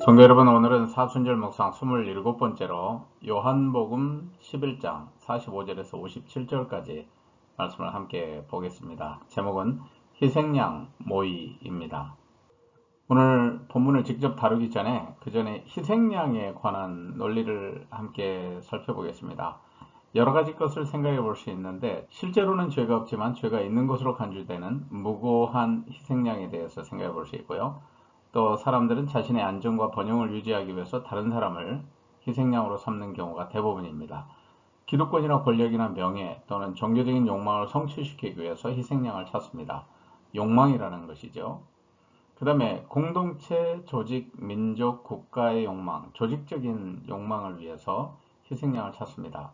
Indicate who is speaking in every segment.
Speaker 1: 성도 여러분, 오늘은 사순절 묵상 27번째로 요한복음 11장 45절에서 57절까지 말씀을 함께 보겠습니다. 제목은 희생양 모의입니다. 오늘 본문을 직접 다루기 전에 그 전에 희생양에 관한 논리를 함께 살펴보겠습니다. 여러 가지 것을 생각해 볼 수 있는데 실제로는 죄가 없지만 죄가 있는 것으로 간주되는 무고한 희생양에 대해서 생각해 볼 수 있고요. 또 사람들은 자신의 안전과 번영을 유지하기 위해서 다른 사람을 희생양으로 삼는 경우가 대부분입니다. 기득권이나 권력이나 명예 또는 종교적인 욕망을 성취시키기 위해서 희생양을 찾습니다. 욕망이라는 것이죠. 그 다음에 공동체, 조직, 민족, 국가의 욕망, 조직적인 욕망을 위해서 희생양을 찾습니다.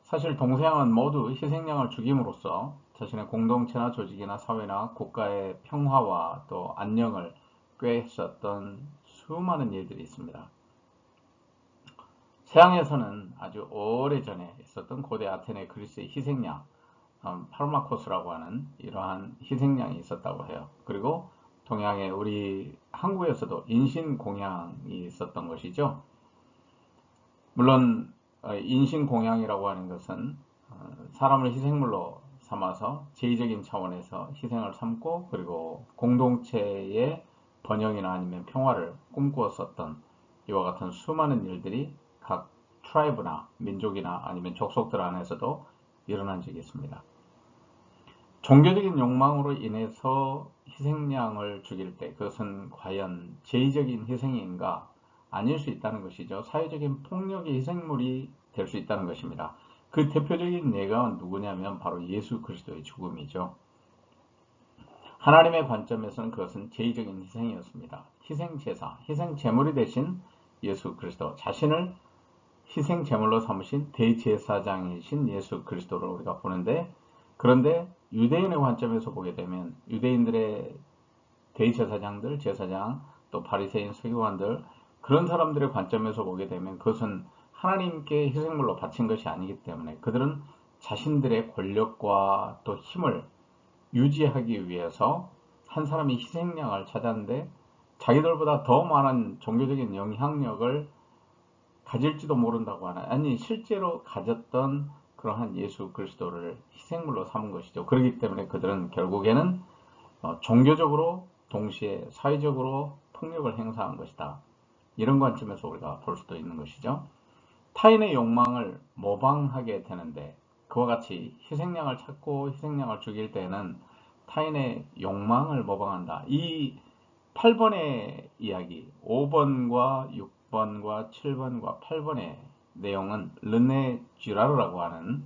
Speaker 1: 사실 동서양은 모두 희생양을 죽임으로써 자신의 공동체나 조직이나 사회나 국가의 평화와 또 안녕을 꾀했었던 수많은 일들이 있습니다. 서양에서는 아주 오래전에 있었던 고대 아테네 그리스의 희생양, 파르마코스라고 하는 이러한 희생양이 있었다고 해요. 그리고 동양의 우리 한국에서도 인신공양이 있었던 것이죠. 물론 인신공양이라고 하는 것은 사람을 희생물로 삼아서 제의적인 차원에서 희생을 삼고 그리고 공동체의 번영이나 아니면 평화를 꿈꾸었었던 이와 같은 수많은 일들이 각 트라이브나 민족이나 아니면 족속들 안에서도 일어난 적이 있습니다. 종교적인 욕망으로 인해서 희생양을 죽일 때 그것은 과연 제의적인 희생인가? 아닐 수 있다는 것이죠. 사회적인 폭력의 희생물이 될 수 있다는 것입니다. 그 대표적인 예가 누구냐면 바로 예수 그리스도의 죽음이죠. 하나님의 관점에서는 그것은 제의적인 희생이었습니다. 희생제사, 희생제물이 되신 예수 그리스도, 자신을 희생제물로 삼으신 대제사장이신 예수 그리스도를 우리가 보는데, 그런데 유대인의 관점에서 보게 되면 유대인들의 대제사장들, 제사장, 또 바리새인, 서기관들, 그런 사람들의 관점에서 보게 되면 그것은 하나님께 희생물로 바친 것이 아니기 때문에 그들은 자신들의 권력과 또 힘을 유지하기 위해서 한 사람이 희생양을 찾았는데 자기들보다 더 많은 종교적인 영향력을 가질지도 모른다고 하나, 아니 실제로 가졌던 그러한 예수 그리스도를 희생물로 삼은 것이죠. 그렇기 때문에 그들은 결국에는 종교적으로 동시에 사회적으로 폭력을 행사한 것이다. 이런 관점에서 우리가 볼 수도 있는 것이죠. 타인의 욕망을 모방하게 되는데 그와 같이 희생양을 찾고 희생양을 죽일 때는 타인의 욕망을 모방한다. 이 8번의 이야기, 5번과 6번과 7번과 8번의 내용은 르네 쥐라르라고 하는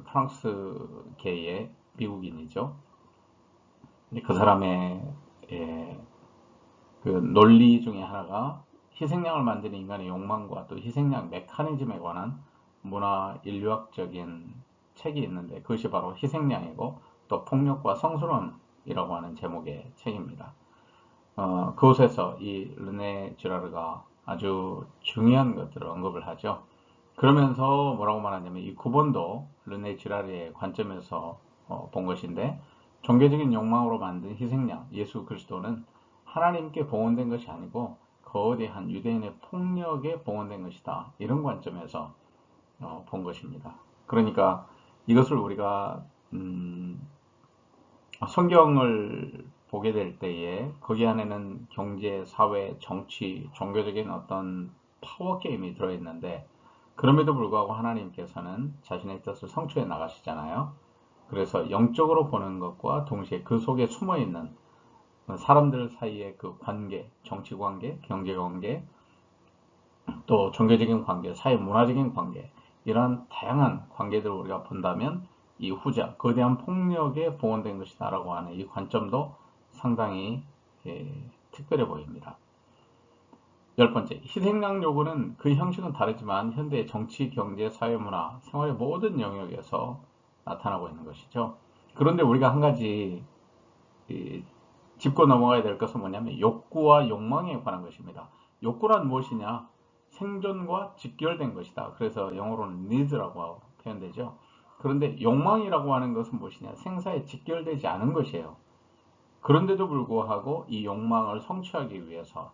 Speaker 1: 프랑스계의 미국인이죠. 그 사람의 그 논리 중에 하나가 희생양을 만드는 인간의 욕망과 또 희생양 메커니즘에 관한 문화 인류학적인 책이 있는데 그것이 바로 희생양이고 또 폭력과 성스러움이라고 하는 제목의 책입니다. 그곳에서 이 르네 쥐라르가 아주 중요한 것들을 언급을 하죠. 그러면서 뭐라고 말하냐면 이 9번도 르네 쥐라르의 관점에서 본 것인데 종교적인 욕망으로 만든 희생양 예수 그리스도는 하나님께 봉헌된 것이 아니고 거대한 유대인의 폭력에 봉헌된 것이다. 이런 관점에서 본 것입니다. 그러니까 이것을 우리가 성경을 보게 될 때에 거기 안에는 경제, 사회, 정치, 종교적인 어떤 파워 게임이 들어있는데 그럼에도 불구하고 하나님께서는 자신의 뜻을 성취해 나가시잖아요. 그래서 영적으로 보는 것과 동시에 그 속에 숨어있는 사람들 사이의 그 관계, 정치 관계, 경제 관계, 또 종교적인 관계, 사회 문화적인 관계, 이러한 다양한 관계들을 우리가 본다면 이 후자, 거대한 폭력에 봉헌된 것이다 라고 하는 이 관점도 상당히 특별해 보입니다. 10번째, 희생양 요구는 그 형식은 다르지만 현대의 정치, 경제, 사회, 문화, 생활의 모든 영역에서 나타나고 있는 것이죠. 그런데 우리가 한 가지 짚고 넘어가야 될 것은 뭐냐면 욕구와 욕망에 관한 것입니다. 욕구란 무엇이냐? 생존과 직결된 것이다. 그래서 영어로는 needs라고 표현되죠. 그런데 욕망이라고 하는 것은 무엇이냐? 생사에 직결되지 않은 것이에요. 그런데도 불구하고 이 욕망을 성취하기 위해서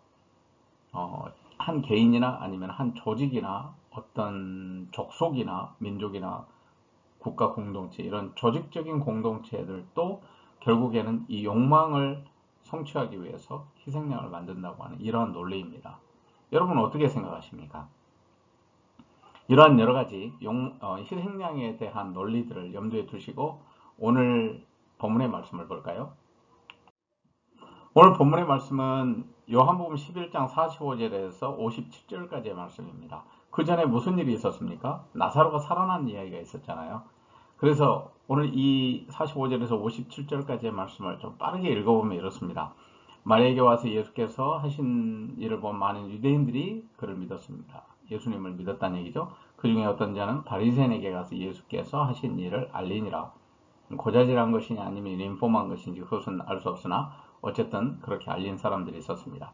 Speaker 1: 한 개인이나 아니면 한 조직이나 어떤 족속이나 민족이나 국가 공동체, 이런 조직적인 공동체들도 결국에는 이 욕망을 성취하기 위해서 희생양을 만든다고 하는 이러한 논리입니다. 여러분 어떻게 생각하십니까? 이러한 여러 가지 희생양에 대한 논리들을 염두에 두시고 오늘 본문의 말씀을 볼까요? 오늘 본문의 말씀은 요한복음 11장 45절에서 57절까지의 말씀입니다. 그 전에 무슨 일이 있었습니까? 나사로가 살아난 이야기가 있었잖아요. 그래서 오늘 이 45절에서 57절까지의 말씀을 좀 빠르게 읽어보면 이렇습니다. 마리아에게 와서 예수께서 하신 일을 본 많은 유대인들이 그를 믿었습니다. 예수님을 믿었다는 얘기죠. 그 중에 어떤 자는 바리새인에게 가서 예수께서 하신 일을 알리니라. 고자질한 것이냐 아니면 림폼한 것인지 그것은 알 수 없으나 어쨌든 그렇게 알린 사람들이 있었습니다.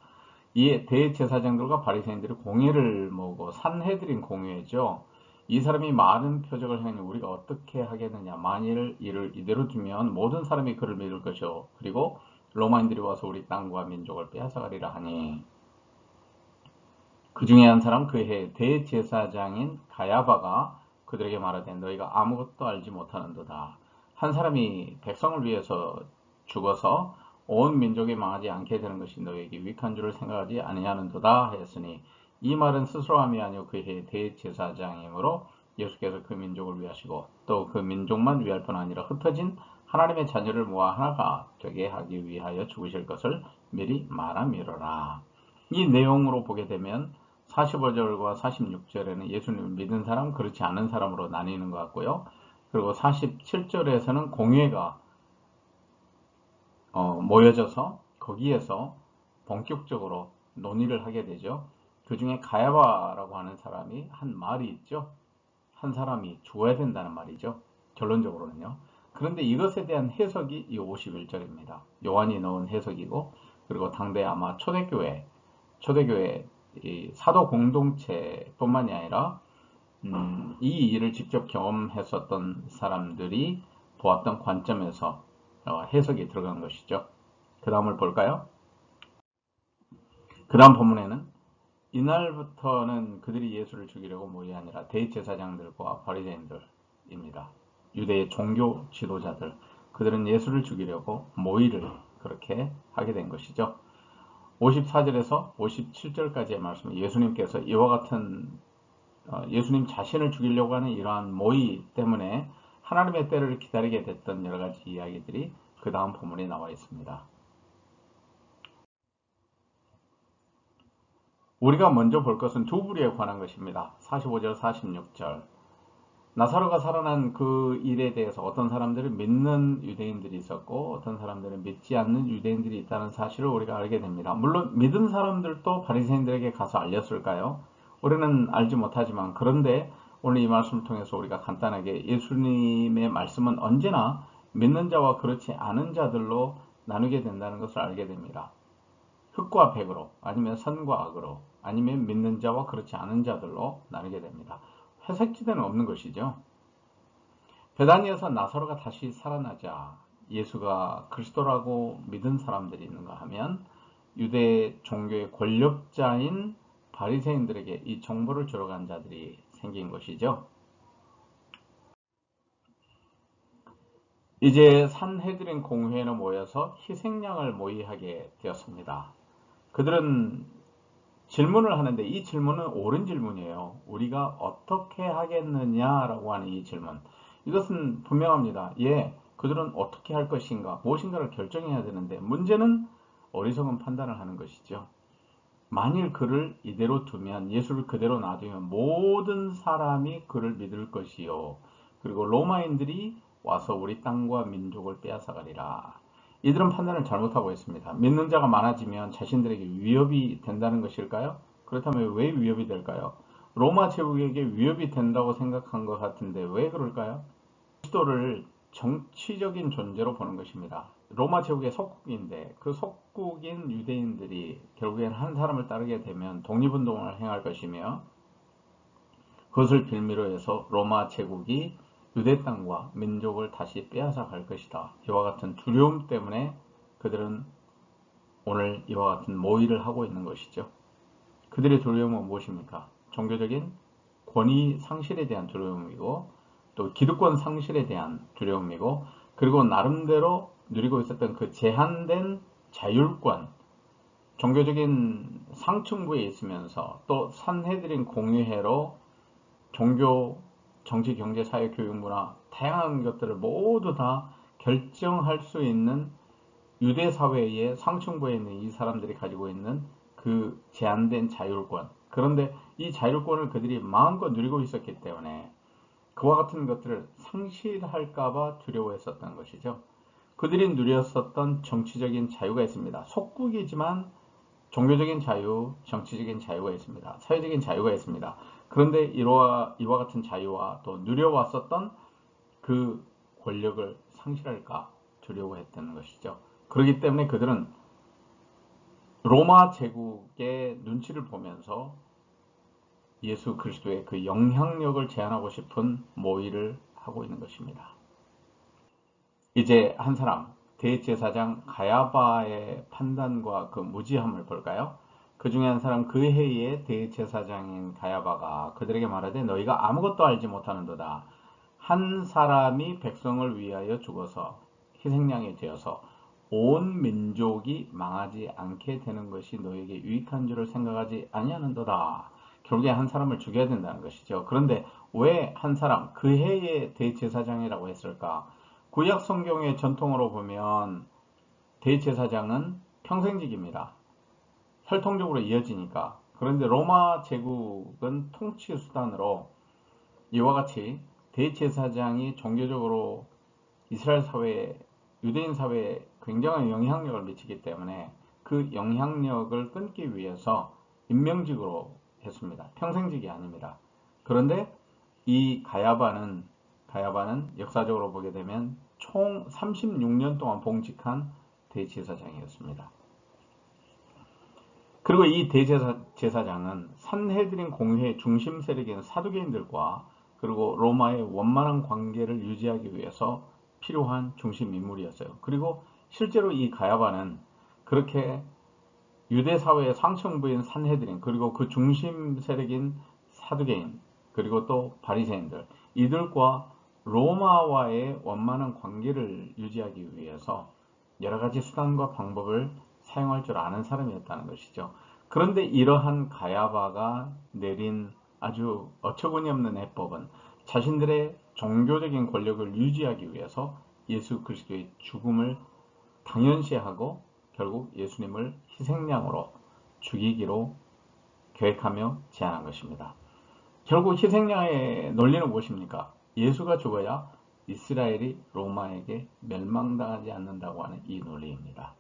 Speaker 1: 이에 대제사장들과 바리새인들이 공회를 모으고 산헤드린 공회죠. 이 사람이 많은 표적을 행하니 우리가 어떻게 하겠느냐. 만일 이를 이대로 두면 모든 사람이 그를 믿을 것이요 그리고 로마인들이 와서 우리 땅과 민족을 빼앗아가리라 하니, 그 중에 한 사람 그해 대제사장인 가야바가 그들에게 말하되 너희가 아무것도 알지 못하는도다. 한 사람이 백성을 위해서 죽어서 온 민족이 망하지 않게 되는 것이 너희에게 유익한 줄을 생각하지 아니하는도다 하였으니, 이 말은 스스로 함이 아니요 그의 대제사장이므로 예수께서 그 민족을 위하시고 또 그 민족만 위할 뿐 아니라 흩어진 하나님의 자녀를 모아 하나가 되게 하기 위하여 죽으실 것을 미리 말함이로라. 이 내용으로 보게 되면 45절과 46절에는 예수님을 믿은 사람, 그렇지 않은 사람으로 나뉘는 것 같고요. 그리고 47절에서는 공회가 모여져서 거기에서 본격적으로 논의를 하게 되죠. 그 중에 가야바라고 하는 사람이 한 말이 있죠. 한 사람이 죽어야 된다는 말이죠. 결론적으로는요. 그런데 이것에 대한 해석이 이 51절입니다. 요한이 넣은 해석이고, 그리고 당대 아마 초대교회 이 사도 공동체뿐만이 아니라 이 일을 직접 경험했었던 사람들이 보았던 관점에서 해석이 들어간 것이죠. 그 다음을 볼까요? 그 다음 본문에는 이날부터는 그들이 예수를 죽이려고 모이 아니라 대제사장들과 바리새인들입니다. 유대의 종교 지도자들, 그들은 예수를 죽이려고 모의를 그렇게 하게 된 것이죠. 54절에서 57절까지의 말씀, 예수님께서 이와 같은 예수님 자신을 죽이려고 하는 이러한 모의 때문에 하나님의 때를 기다리게 됐던 여러 가지 이야기들이 그 다음 본문에 나와 있습니다. 우리가 먼저 볼 것은 두 부류에 관한 것입니다. 45절, 46절. 나사로가 살아난 그 일에 대해서 어떤 사람들은 믿는 유대인들이 있었고 어떤 사람들은 믿지 않는 유대인들이 있다는 사실을 우리가 알게 됩니다. 물론 믿은 사람들도 바리새인들에게 가서 알렸을까요? 우리는 알지 못하지만, 그런데 오늘 이 말씀을 통해서 우리가 간단하게 예수님의 말씀은 언제나 믿는 자와 그렇지 않은 자들로 나누게 된다는 것을 알게 됩니다. 흑과 백으로, 아니면 선과 악으로, 아니면 믿는 자와 그렇지 않은 자들로 나누게 됩니다. 회색지대는 없는 것이죠. 베다니에서 나사로가 다시 살아나자 예수가 그리스도라고 믿은 사람들이 있는가 하면 유대 종교의 권력자인 바리새인들에게 이 정보를 주러 간 자들이 생긴 것이죠. 이제 산헤드린 공회에는 모여서 희생양을 모의하게 되었습니다. 그들은 질문을 하는데 이 질문은 옳은 질문이에요. 우리가 어떻게 하겠느냐라고 하는 이 질문. 이것은 분명합니다. 그들은 어떻게 할 것인가, 무엇인가를 결정해야 되는데 문제는 어리석은 판단을 하는 것이죠. 만일 그를 이대로 두면, 예수를 그대로 놔두면 모든 사람이 그를 믿을 것이요 그리고 로마인들이 와서 우리 땅과 민족을 빼앗아가리라. 이들은 판단을 잘못하고 있습니다. 믿는 자가 많아지면 자신들에게 위협이 된다는 것일까요? 그렇다면 왜 위협이 될까요? 로마 제국에게 위협이 된다고 생각한 것 같은데 왜 그럴까요? 그리스도를 정치적인 존재로 보는 것입니다. 로마 제국의 속국인데 그 속국인 유대인들이 결국엔 한 사람을 따르게 되면 독립운동을 행할 것이며, 그것을 빌미로 해서 로마 제국이 유대 땅과 민족을 다시 빼앗아 갈 것이다. 이와 같은 두려움 때문에 그들은 오늘 이와 같은 모의를 하고 있는 것이죠. 그들의 두려움은 무엇입니까? 종교적인 권위 상실에 대한 두려움이고 또 기득권 상실에 대한 두려움이고 그리고 나름대로 누리고 있었던 그 제한된 자율권, 종교적인 상층부에 있으면서 또 산헤드린 공의회로 종교, 정치, 경제, 사회, 교육, 문화 다양한 것들을 모두 다 결정할 수 있는 유대 사회의 상층부에 있는 이 사람들이 가지고 있는 그 제한된 자율권. 그런데 이 자율권을 그들이 마음껏 누리고 있었기 때문에 그와 같은 것들을 상실할까봐 두려워했었던 것이죠. 그들이 누렸었던 정치적인 자유가 있습니다. 속국이지만 종교적인 자유, 정치적인 자유가 있습니다. 사회적인 자유가 있습니다. 그런데 이와 같은 자유와 또 누려왔었던 그 권력을 상실할까 두려워했던 것이죠. 그렇기 때문에 그들은 로마 제국의 눈치를 보면서 예수 그리스도의 그 영향력을 제한하고 싶은 모의를 하고 있는 것입니다. 이제 한 사람, 대제사장 가야바의 판단과 그 무지함을 볼까요? 그 중에 한 사람, 그 해의 대제사장인 가야바가 그들에게 말하되 너희가 아무것도 알지 못하는도다. 한 사람이 백성을 위하여 죽어서 희생양이 되어서 온 민족이 망하지 않게 되는 것이 너에게 유익한 줄을 생각하지 아니하는도다. 결국에 한 사람을 죽여야 된다는 것이죠. 그런데 왜 한 사람, 그 해의 대제사장이라고 했을까? 구약 성경의 전통으로 보면 대제사장은 평생직입니다. 혈통적으로 이어지니까. 그런데 로마 제국은 통치 수단으로 이와 같이 대제사장이 종교적으로 이스라엘 사회에, 유대인 사회에 굉장한 영향력을 미치기 때문에 그 영향력을 끊기 위해서 임명직으로 했습니다. 평생직이 아닙니다. 그런데 이 가야바는 역사적으로 보게 되면 총 36년 동안 봉직한 대제사장이었습니다. 그리고 이 대제사장은 산헤드린 공회의 중심 세력인 사두개인들과 그리고 로마의 원만한 관계를 유지하기 위해서 필요한 중심 인물이었어요. 그리고 실제로 이 가야바는 그렇게 유대 사회의 상층부인 산헤드린 그리고 그 중심 세력인 사두개인 그리고 또 바리새인들 이들과 로마와의 원만한 관계를 유지하기 위해서 여러 가지 수단과 방법을 사용할 줄 아는 사람이었다는 것이죠. 그런데 이러한 가야바가 내린 아주 어처구니없는 해법은 자신들의 종교적인 권력을 유지하기 위해서 예수 그리스도의 죽음을 당연시하고 결국 예수님을 희생양으로 죽이기로 계획하며 제안한 것입니다. 결국 희생양의 논리는 무엇입니까? 예수가 죽어야 이스라엘이 로마에게 멸망당하지 않는다고 하는 이 논리입니다.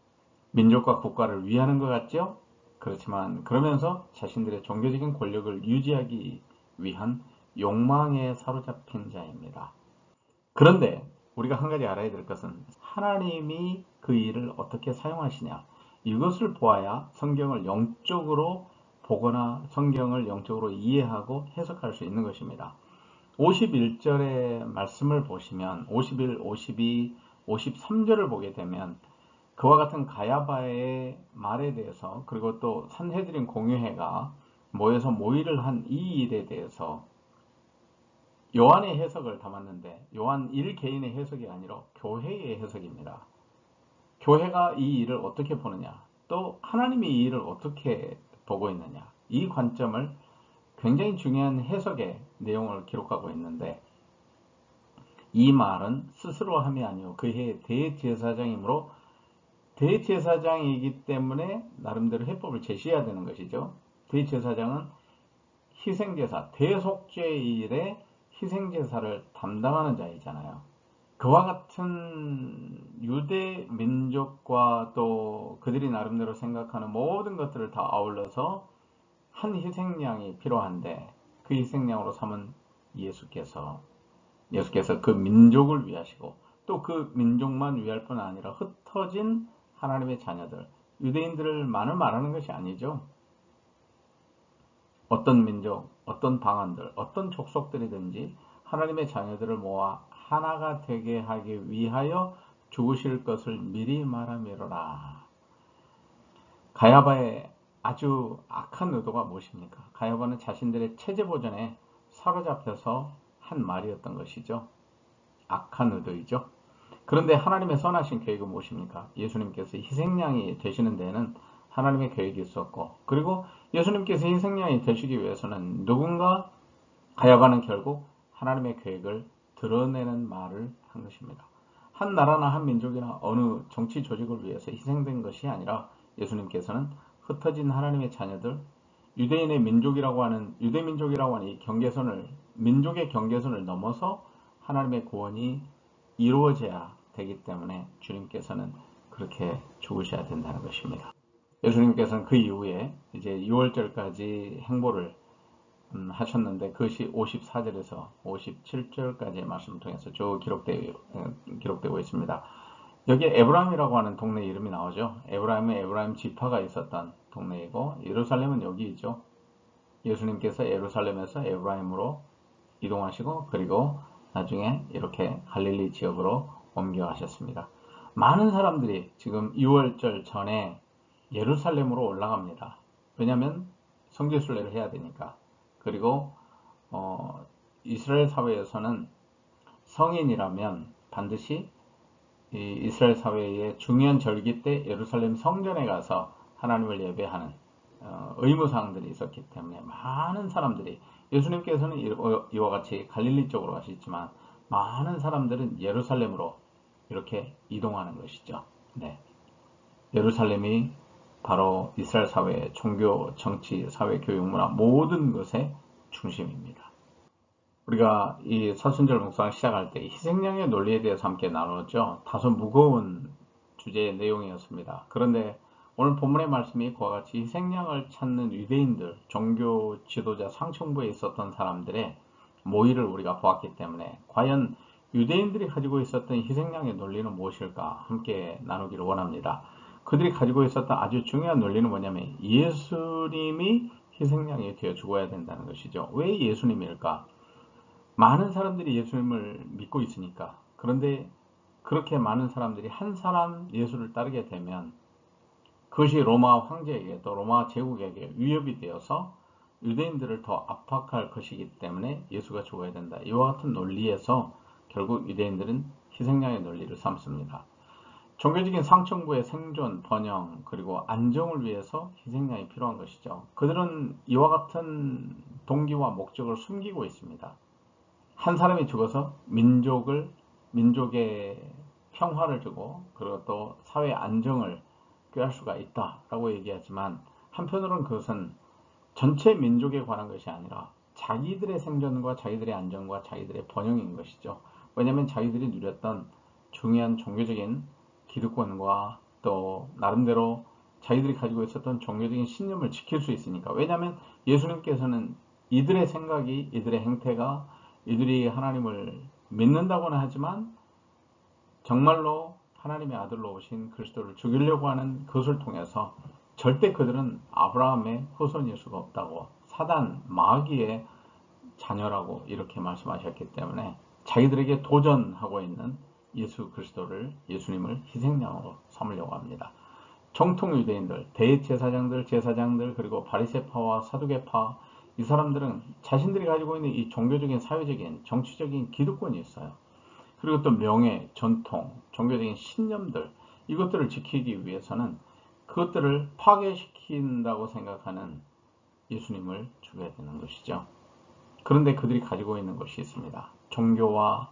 Speaker 1: 민족과 국가를 위하는 것 같죠? 그렇지만 그러면서 자신들의 종교적인 권력을 유지하기 위한 욕망에 사로잡힌 자입니다. 그런데 우리가 한 가지 알아야 될 것은 하나님이 그 일을 어떻게 사용하시냐 이것을 보아야 성경을 영적으로 보거나 성경을 영적으로 이해하고 해석할 수 있는 것입니다. 51절의 말씀을 보시면 51, 52, 53절을 보게 되면 그와 같은 가야바의 말에 대해서 그리고 또 산헤드린 공회가 모여서 모의를 한 이 일에 대해서 요한의 해석을 담았는데 요한 1개인의 해석이 아니라 교회의 해석입니다. 교회가 이 일을 어떻게 보느냐 또 하나님이 이 일을 어떻게 보고 있느냐 이 관점을 굉장히 중요한 해석의 내용을 기록하고 있는데 이 말은 스스로 함이 아니요 그의 대제사장이므로 대제사장이기 때문에 나름대로 해법을 제시해야 되는 것이죠. 대제사장은 희생제사, 대속죄일에 희생제사를 담당하는 자이잖아요. 그와 같은 유대 민족과 또 그들이 나름대로 생각하는 모든 것들을 다 아울러서 한 희생양이 필요한데 그 희생양으로 삼은 예수께서 그 민족을 위하시고 또 그 민족만 위할 뿐 아니라 흩어진 하나님의 자녀들, 유대인들만을 말하는 것이 아니죠. 어떤 민족, 어떤 방언들, 어떤 족속들이든지 하나님의 자녀들을 모아 하나가 되게 하기 위하여 죽으실 것을 미리 말하미로라. 가야바의 아주 악한 의도가 무엇입니까? 가야바는 자신들의 체제 보전에 사로잡혀서 한 말이었던 것이죠. 악한 의도이죠. 그런데 하나님의 선하신 계획은 무엇입니까? 예수님께서 희생양이 되시는 데에는 하나님의 계획이 있었고, 그리고 예수님께서 희생양이 되시기 위해서는 누군가, 가야바는 결국 하나님의 계획을 드러내는 말을 한 것입니다. 한 나라나 한 민족이나 어느 정치 조직을 위해서 희생된 것이 아니라 예수님께서는 흩어진 하나님의 자녀들, 유대인의 민족이라고 하는 유대민족이라고 하는 이 경계선을, 민족의 경계선을 넘어서 하나님의 구원이 이루어져야 되기 때문에 주님께서는 그렇게 죽으셔야 된다는 것입니다. 예수님께서는 그 이후에 이제 6월절까지 행보를 하셨는데, 그것이 54절에서 57절까지의 말씀을 통해서 쭉 기록되고 있습니다. 여기에 에브라임이라고 하는 동네 이름이 나오죠. 에브라임은 에브라임 지파가 있었던 동네이고, 예루살렘은 여기이죠. 예수님께서 예루살렘에서 에브라임으로 이동하시고, 그리고 나중에 이렇게 갈릴리 지역으로 옮겨가셨습니다. 많은 사람들이 지금 6월절 전에 예루살렘으로 올라갑니다. 왜냐하면 성지순례를 해야 되니까. 그리고 이스라엘 사회에서는 성인이라면 반드시 이 이스라엘 사회의 중요한 절기 때 예루살렘 성전에 가서 하나님을 예배하는 의무사항들이 있었기 때문에 많은 사람들이, 예수님께서는 이와 같이 갈릴리 쪽으로 가시지만 많은 사람들은 예루살렘으로 이렇게 이동하는 것이죠. 네. 예루살렘이 바로 이스라엘 사회의 종교, 정치, 사회, 교육, 문화 모든 것의 중심입니다. 우리가 이 사순절 묵상을 시작할 때 희생양의 논리에 대해서 함께 나눴죠. 다소 무거운 주제의 내용이었습니다. 그런데 오늘 본문의 말씀이 그와 같이 희생양을 찾는 유대인들, 종교 지도자 상층부에 있었던 사람들의 모의를 우리가 보았기 때문에 과연 유대인들이 가지고 있었던 희생양의 논리는 무엇일까 함께 나누기를 원합니다. 그들이 가지고 있었던 아주 중요한 논리는 뭐냐면 예수님이 희생양이 되어 죽어야 된다는 것이죠. 왜 예수님일까? 많은 사람들이 예수님을 믿고 있으니까. 그런데 그렇게 많은 사람들이 한 사람 예수를 따르게 되면 그것이 로마 황제에게, 또 로마 제국에게 위협이 되어서 유대인들을 더 압박할 것이기 때문에 예수가 죽어야 된다. 이와 같은 논리에서 결국 유대인들은 희생양의 논리를 삼습니다. 종교적인 상층부의 생존, 번영, 그리고 안정을 위해서 희생양이 필요한 것이죠. 그들은 이와 같은 동기와 목적을 숨기고 있습니다. 한 사람이 죽어서 민족의 평화를 주고, 그리고 또 사회 안정을 꾀할 수가 있다라고 얘기하지만, 한편으로는 그것은 전체 민족에 관한 것이 아니라 자기들의 생존과 자기들의 안정과 자기들의 번영인 것이죠. 왜냐하면 자기들이 누렸던 중요한 종교적인 기득권과 또 나름대로 자기들이 가지고 있었던 종교적인 신념을 지킬 수 있으니까. 왜냐하면 예수님께서는 이들의 생각이, 이들의 행태가, 이들이 하나님을 믿는다고는 하지만 정말로 하나님의 아들로 오신 그리스도를 죽이려고 하는 그것을 통해서 절대 그들은 아브라함의 후손일 수가 없다고, 사단, 마귀의 자녀라고 이렇게 말씀하셨기 때문에 자기들에게 도전하고 있는 예수 그리스도를, 예수님을 희생양으로 삼으려고 합니다. 정통 유대인들, 대제사장들, 제사장들, 그리고 바리새파와 사두개파, 이 사람들은 자신들이 가지고 있는 이 종교적인, 사회적인, 정치적인 기득권이 있어요. 그리고 또 명예, 전통, 종교적인 신념들, 이것들을 지키기 위해서는 그것들을 파괴시킨다고 생각하는 예수님을 죽여야 되는 것이죠. 그런데 그들이 가지고 있는 것이 있습니다. 종교와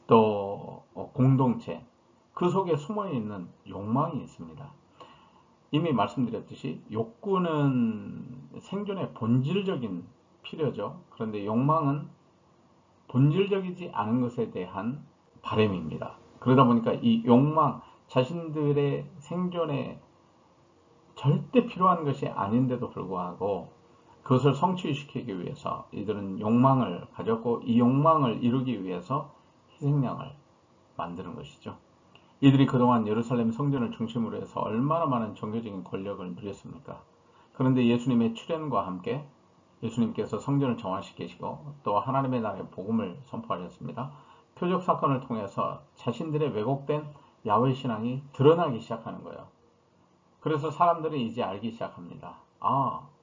Speaker 1: 또 공동체, 그 속에 숨어있는 욕망이 있습니다. 이미 말씀드렸듯이 욕구는 생존의 본질적인 필요죠. 그런데 욕망은 본질적이지 않은 것에 대한 바램입니다. 그러다 보니까 이 욕망, 자신들의 생존에 절대 필요한 것이 아닌데도 불구하고 그것을 성취시키기 위해서 이들은 욕망을 가졌고, 이 욕망을 이루기 위해서 희생양을 만드는 것이죠. 이들이 그동안 예루살렘 성전을 중심으로 해서 얼마나 많은 종교적인 권력을 누렸습니까? 그런데 예수님의 출현과 함께 예수님께서 성전을 정화시키시고 또 하나님의 나라의 복음을 선포하셨습니다. 표적 사건을 통해서 자신들의 왜곡된 야훼 신앙이 드러나기 시작하는 거예요. 그래서 사람들은 이제 알기 시작합니다.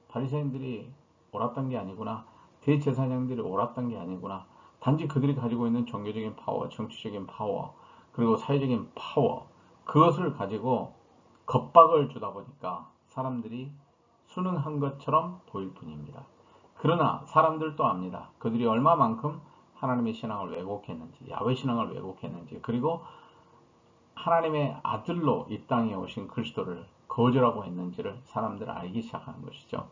Speaker 1: 바리새인들이 옳았던 게 아니구나. 대제사장들이 옳았던 게 아니구나. 단지 그들이 가지고 있는 종교적인 파워, 정치적인 파워, 그리고 사회적인 파워, 그것을 가지고 겁박을 주다 보니까 사람들이 순응한 것처럼 보일 뿐입니다. 그러나 사람들도 압니다. 그들이 얼마만큼 하나님의 신앙을 왜곡했는지, 야훼 신앙을 왜곡했는지, 그리고 하나님의 아들로 이 땅에 오신 그리스도를 거절하고 했는지를 사람들은 알기 시작하는 것이죠.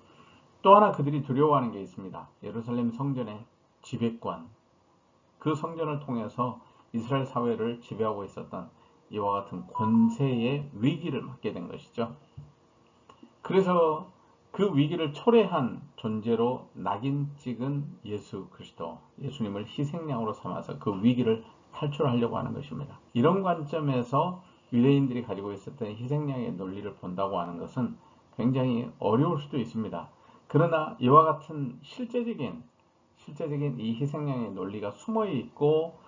Speaker 1: 또 하나 그들이 두려워하는 게 있습니다. 예루살렘 성전의 지배권, 그 성전을 통해서 이스라엘 사회를 지배하고 있었던 이와 같은 권세의 위기를 맞게 된 것이죠. 그래서 그 위기를 초래한 존재로 낙인 찍은 예수 그리스도, 예수님을 희생양으로 삼아서 그 위기를 탈출하려고 하는 것입니다. 이런 관점에서 유대인들이 가지고 있었던 희생양의 논리를 본다고 하는 것은 굉장히 어려울 수도 있습니다. 그러나 이와 같은 실제적인 이 희생양의 논리가 숨어 있고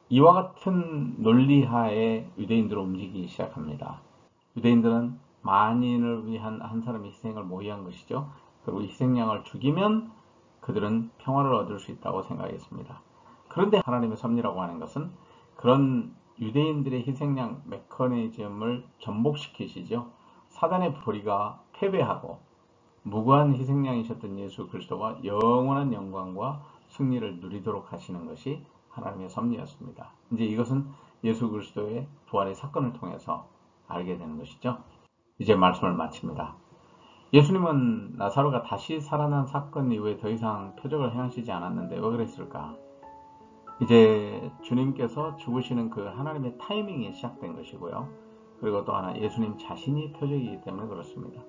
Speaker 1: 이와 같은 논리하에 유대인들은 움직이기 시작합니다. 유대인들은 만인을 위한 한 사람의 희생을 모의한 것이죠. 그리고 희생양을 죽이면 그들은 평화를 얻을 수 있다고 생각했습니다. 그런데 하나님의 섭리라고 하는 것은 그런 유대인들의 희생양 메커니즘을 전복시키시죠. 사단의 불의가 패배하고 무고한 희생양이셨던 예수 그리스도가 영원한 영광과 승리를 누리도록 하시는 것이 하나님의 섭리였습니다. 이제 이것은 예수 그리스도의 부활의 사건을 통해서 알게 되는 것이죠. 이제 말씀을 마칩니다. 예수님은 나사로가 다시 살아난 사건 이후에 더 이상 표적을 행하시지 않았는데 왜 그랬을까? 이제 주님께서 죽으시는 그 하나님의 타이밍이 시작된 것이고요. 그리고 또 하나 예수님 자신이 표적이기 때문에 그렇습니다.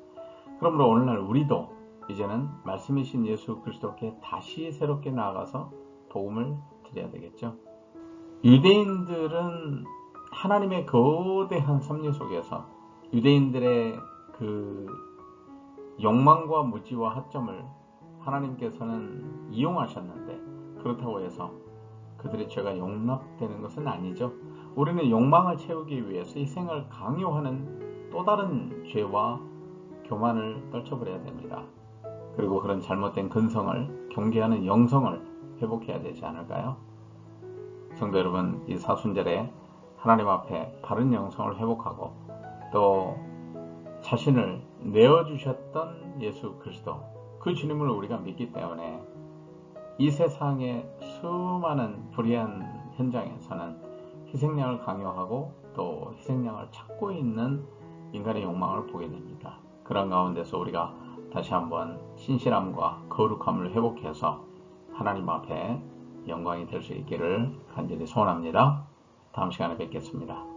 Speaker 1: 그러므로 오늘날 우리도 이제는 말씀이신 예수 그리스도께 다시 새롭게 나아가서 복음을 드려야 되겠죠. 유대인들은 하나님의 거대한 섭리 속에서 유대인들의 그 욕망과 무지와 하점을 하나님께서는 이용하셨는데 그렇다고 해서 그들의 죄가 용납되는 것은 아니죠. 우리는 욕망을 채우기 위해서 희생을 강요하는 또 다른 죄와 교만을 떨쳐버려야 됩니다. 그리고 그런 잘못된 근성을 경계하는 영성을 회복해야 되지 않을까요? 성도 여러분, 이 사순절에 하나님 앞에 바른 영성을 회복하고 또 자신을 내어주셨던 예수 그리스도, 그 주님을 우리가 믿기 때문에 이 세상의 수많은 불의한 현장에서는 희생양을 강요하고 또 희생양을 찾고 있는 인간의 욕망을 보게 됩니다. 그런 가운데서 우리가 다시 한번 신실함과 거룩함을 회복해서 하나님 앞에 영광이 될 수 있기를 간절히 소원합니다. 다음 시간에 뵙겠습니다.